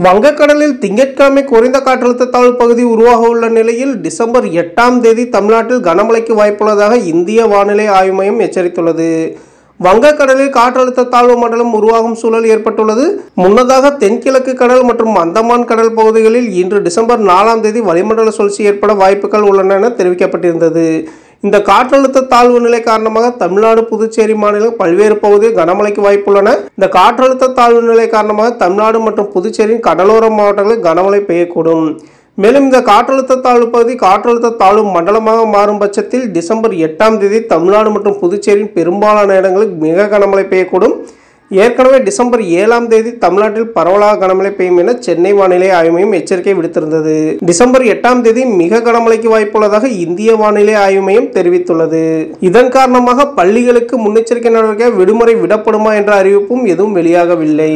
வங்கக்கடலில் திங்கட்கிழமை குறைந்த காற்றழுத்த தாழ்வு பகுதி உருவாக உள்ள நிலையில் டிசம்பர் 8ஆம் தேதி தமிழ்நாட்டில் கனமழைக்கு வாய்ப்புள்ளதாக இந்திய வானிலை ஆய்வு மையம் எச்சரித்துள்ளது. வங்கக்கடலில் காற்றழுத்த தாழ்வு மண்டலம் உருவாகும் சூழல் ஏற்பட்டுள்ளது. முன்னதாக தென்கிழக்கு கடல் மற்றும் அந்தமான் கடல் பகுதிகளில் இன்று டிசம்பர் 4ஆம் தேதி வளிமண்டல சுழற்சி ஏற்பட வாய்ப்புகள் உள்ளன என தெரிவிக்கப்பட்டிருந்தது. இந்த காற்றழுத்த தாழ்வு நிலை காரணமாக தமிழ்நாடு, புதுச்சேரி மாநிலம் பல்வேறு பகுதியில் கனமழைக்கு வாய்ப்புள்ளன. இந்த காற்றழுத்த தாழ்வு நிலை காரணமாக தமிழ்நாடு மற்றும் புதுச்சேரியின் கடலோர மாவட்டங்களில் கனமழை பெய்யக்கூடும். மேலும் இந்த காற்றழுத்த தாழ்வு பகுதி காற்றழுத்த தாழ்வு மண்டலமாக மாறும் பட்சத்தில் டிசம்பர் 8ஆம் தேதி தமிழ்நாடு மற்றும் புதுச்சேரியின் பெரும்பாலான இடங்களில் மிக கனமழை பெய்யக்கூடும். ஏற்கனவே டிசம்பர் 7ஆம் தேதி தமிழ்நாட்டில் பரவலாக கனமழை பெய்யும் என சென்னை வானிலை ஆய்வு மையம் எச்சரிக்கை விடுத்திருந்தது. டிசம்பர் 8ஆம் தேதி மிக கனமழைக்கு வாய்ப்புள்ளதாக இந்திய வானிலை ஆய்வு மையம் தெரிவித்துள்ளது. இதன் காரணமாக பள்ளிகளுக்கு முன்னெச்சரிக்கை நடவடிக்கை விடுமுறை விடப்படுமா என்ற அறிவிப்பும் எதுவும் வெளியாகவில்லை.